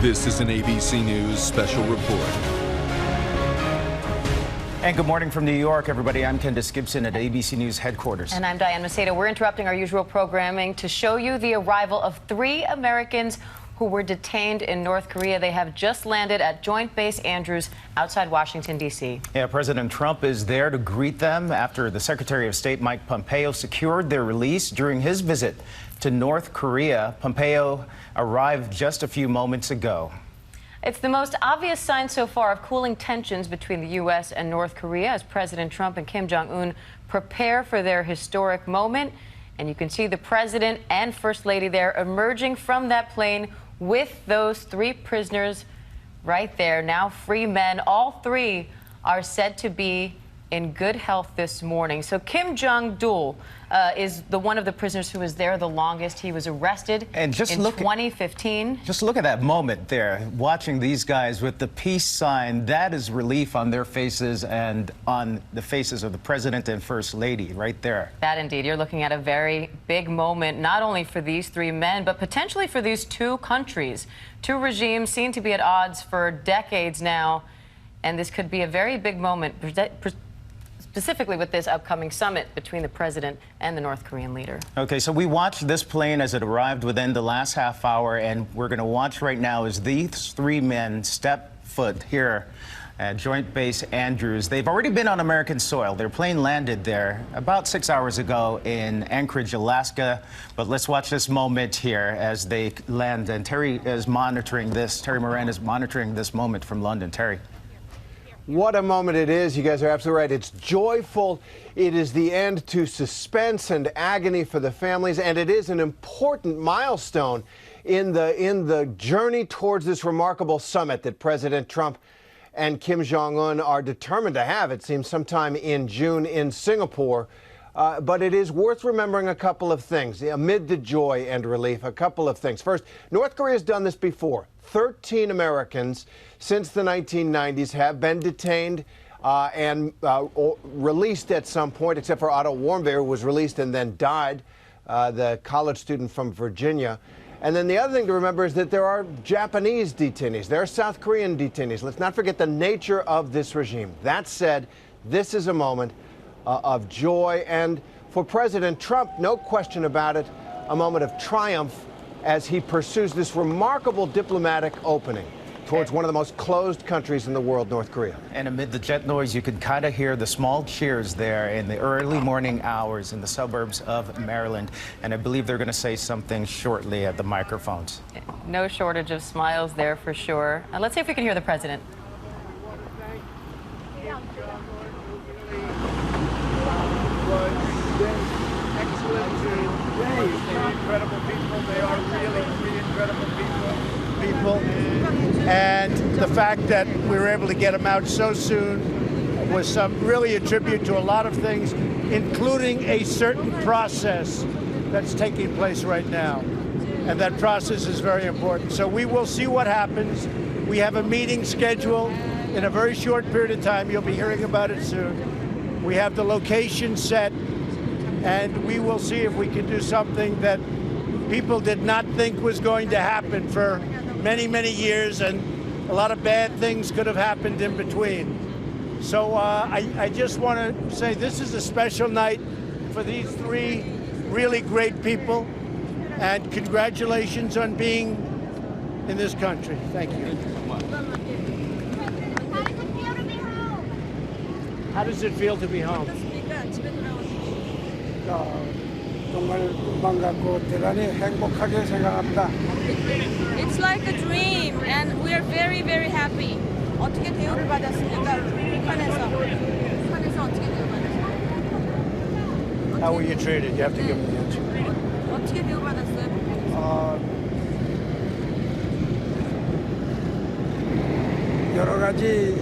This is an ABC News special report. And good morning from New York, everybody. I'm Candace Gibson at ABC News headquarters. And I'm Diane Macedo. We're interrupting our usual programming to show you the arrival of 3 Americans who were detained in North Korea. They have just landed at Joint Base Andrews outside Washington, D.C. Yeah, President Trump is there to greet them after the Secretary of State, Mike Pompeo, secured their release during his visit to North Korea. Pompeo arrived just a few moments ago. It's the most obvious sign so far of cooling tensions between the U.S. and North Korea as President Trump and Kim Jong-un prepare for their historic moment. And you can see the president and First Lady there emerging from that plane with those 3 prisoners right there, now free men. All 3 are said to be in good health this morning. So Kim Jong-dul is one of the prisoners who was there the longest. He was arrested in 2015. Just look at that moment there, watching these guys with the peace sign. That is relief on their faces and on the faces of the president and First Lady right there. That indeed. You're looking at a very big moment, not only for these 3 men, but potentially for these 2 countries. 2 regimes seen to be at odds for decades now, and this could be a very big moment, specifically with this upcoming summit between the president and the North Korean leader. Okay, so we watched this plane as it arrived within the last half hour, and we're going to watch right now as these 3 men step foot here at Joint Base Andrews. They've already been on American soil. Their plane landed there about 6 hours ago in Anchorage, Alaska. But let's watch this moment here as they land. And Terry is monitoring this. Terry Moran is monitoring this moment from London. Terry. What a moment it is. You guys are absolutely right. It's joyful. It is the end to suspense and agony for the families, and it is an important milestone in the journey towards this remarkable summit that President Trump and Kim Jong-un are determined to have, it seems, sometime in June in Singapore. But it is worth remembering a couple of things. Amid the joy and relief, a couple of things. First, North Korea has done this before. 13 Americans since the 1990s have been detained and released at some point, except for Otto Warmbier, who was released and then died, the college student from Virginia. And then the other thing to remember is that there are Japanese detainees. There are South Korean detainees. Let's not forget the nature of this regime. That said, this is a moment of joy, and for President Trump, no question about it, a moment of triumph as he pursues this remarkable diplomatic opening towards one of the most closed countries in the world, North Korea. And amid the jet noise, you can kind of hear the small cheers there in the early morning hours in the suburbs of Maryland. And I believe they're going to say something shortly at the microphones. No shortage of smiles there for sure. Let's see if we can hear the president. Incredible people. They are really 3 incredible people. And the fact that we were able to get them out so soon was really a tribute to a lot of things, including a certain process that's taking place right now. And that process is very important. So we will see what happens. We have a meeting scheduled in a very short period of time. You'll be hearing about it soon. We have the location set, and we will see if we can do something that people did not think was going to happen for many, many years, and a lot of bad things could have happened in between. So I just want to say this is a special night for these 3 really great people, and congratulations on being in this country. Thank you. How does it feel to be home? 정말 반갑고 대단히 행복하게 생각합니다. It's like a dream, and we are very, very happy. 어떻게 대우를 받았습니까? 북한에서 어떻게 대우받았어요? How were you treated? You have to give me the answer. 어떻게 대우받았어요? 여러 가지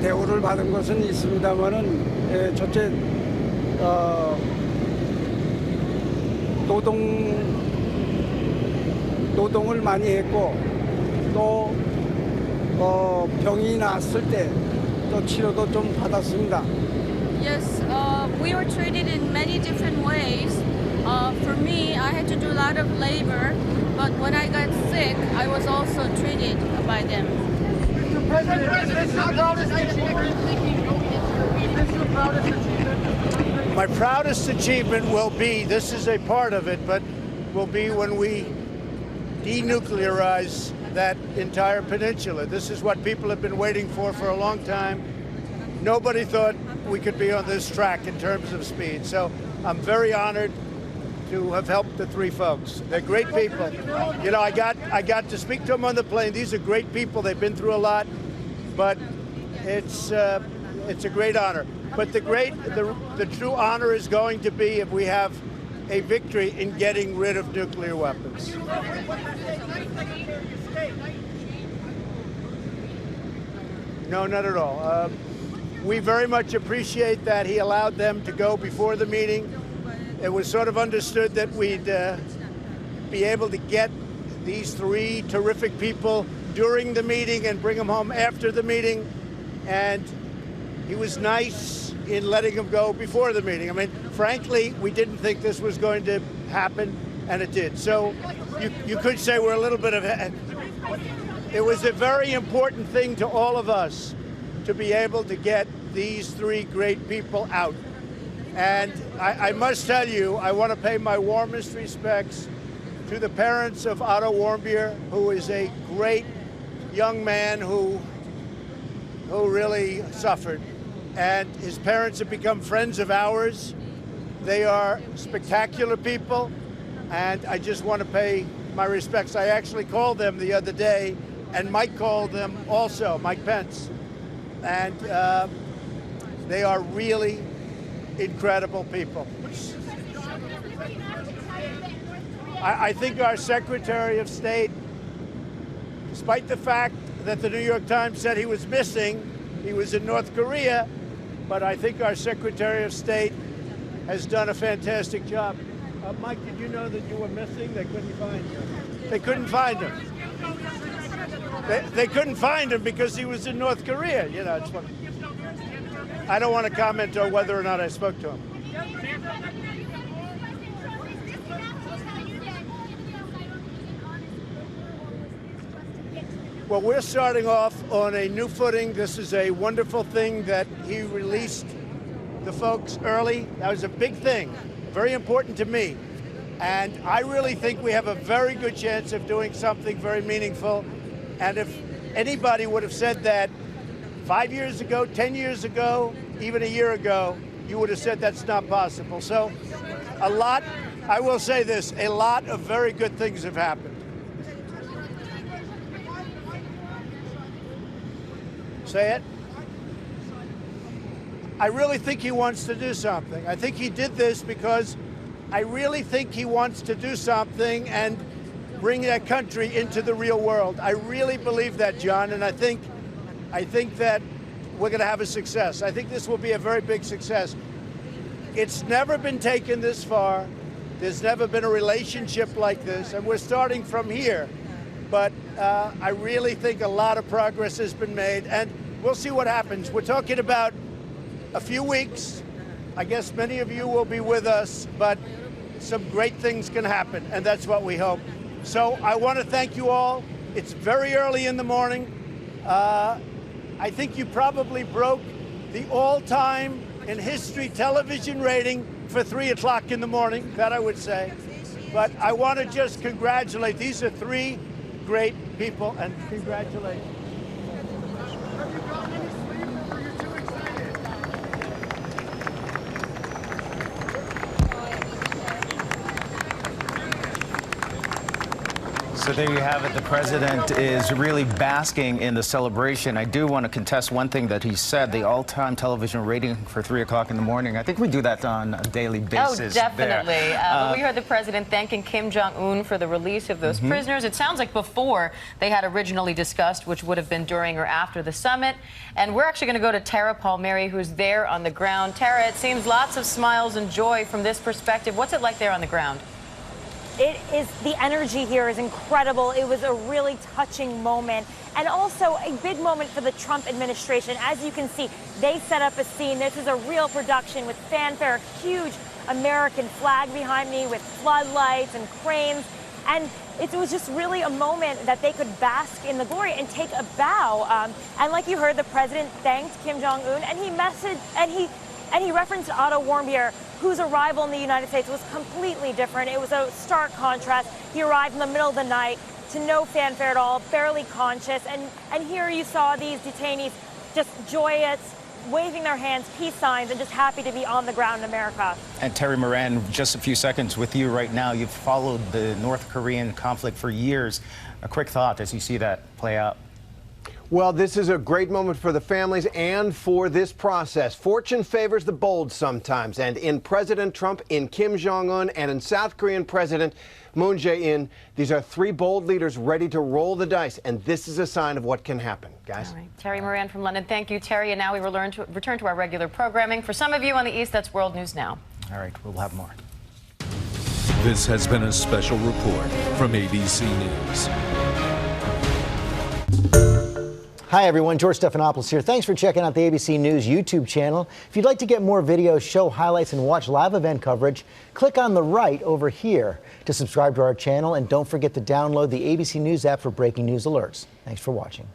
대우를 받은 것은 있습니다만은 첫째 노동을 많이 했고 또 병이 났을 때 또 치료도 좀 받았습니다. Yes, we were treated in many different ways. For me, I had to do a lot of labor, But when I got sick, I was also treated by them. My proudest achievement will be, this is a part of it, but will be when we denuclearize that entire peninsula. This is what people have been waiting for a long time. Nobody thought we could be on this track in terms of speed. So I'm very honored to have helped the three folks. They're great people. You know, I got to speak to them on the plane. These are great people. They've been through a lot, but it's a great honor. But the true honor is going to be if we have a victory in getting rid of nuclear weapons. No, not at all. We very much appreciate that he allowed them to go before the meeting. It was sort of understood that we'd be able to get these three terrific people during the meeting and bring them home after the meeting. And he was nice in letting them go before the meeting. I mean, frankly, we didn't think this was going to happen, and it did. So you could say we're a little bit of... It was a very important thing to all of us to be able to get these three great people out. And I must tell you, I want to pay my warmest respects to the parents of Otto Warmbier, who is a great young man who really suffered. And his parents have become friends of ours. They are spectacular people, and I just want to pay my respects. I actually called them the other day, and Mike called them also, Mike Pence. And they are really incredible people. I think our Secretary of State, despite the fact that the New York Times said he was missing, he was in North Korea, but I think our Secretary of State has done a fantastic job. Mike, did you know that you were missing? They couldn't find you. They couldn't find him. They couldn't find him because he was in North Korea. You know, it's funny. I don't want to comment on whether or not I spoke to him. Well, we're starting off on a new footing. This is a wonderful thing that he released the folks early. That was a big thing, very important to me. And I really think we have a very good chance of doing something very meaningful. And if anybody would have said that 5 years ago, 10 years ago, even a year ago, you would have said that's not possible. So a lot, I will say this, a lot of very good things have happened. Say it. I really think he wants to do something. I think he did this because I really think he wants to do something and bring that country into the real world. I really believe that, John, and I think that we're going to have a success. I think this will be a very big success. It's never been taken this far. There's never been a relationship like this, and we're starting from here. But I really think a lot of progress has been made, and we'll see what happens. We're talking about a few weeks. I guess many of you will be with us, but some great things can happen, and that's what we hope. So I want to thank you all. It's very early in the morning. I think you probably broke the all-time in history television rating for 3 o'clock in the morning, that I would say. But I want to just congratulate. These are three great people, and congratulations. Have you gotten any sleep, or you're too excited? So there you have it. The president is really basking in the celebration. I do want to contest one thing that he said, the all-time television rating for 3 o'clock in the morning. I think we do that on a daily basis. Oh, definitely. We heard the president thanking Kim Jong-un for the release of those prisoners. It sounds like before they had originally discussed, which would have been during or after the summit. And we're actually going to go to Tara Palmieri, who's there on the ground. Tara, it seems lots of smiles and joy from this perspective. What's it like there on the ground? It is, the energy here is incredible. It was a really touching moment, and also a big moment for the Trump administration. As you can see, they set up a scene. This is a real production with fanfare, a huge American flag behind me with floodlights and cranes. And it was just really a moment that they could bask in the glory and take a bow. And like you heard, the president thanked Kim Jong-un, and he referenced Otto Warmbier, whose arrival in the United States was completely different. It was a stark contrast. He arrived in the middle of the night to no fanfare at all, barely conscious. And here you saw these detainees just joyous, waving their hands, peace signs, and just happy to be on the ground in America. And Terry Moran, just a few seconds with you right now. You've followed the North Korean conflict for years. A quick thought as you see that play out. Well, this is a great moment for the families and for this process. Fortune favors the bold sometimes, and in President Trump, in Kim Jong-un, and in South Korean President Moon Jae-in, these are three bold leaders ready to roll the dice, and this is a sign of what can happen, guys. All right. Terry Moran from London. Thank you, Terry. And now we return to our regular programming. For some of you on the East, that's World News Now. All right, we'll have more. This has been a special report from ABC News. Hi, everyone. George Stephanopoulos here. Thanks for checking out the ABC News YouTube channel. If you'd like to get more videos, show highlights, and watch live event coverage, click on the right over here to subscribe to our channel. And don't forget to download the ABC News app for breaking news alerts. Thanks for watching.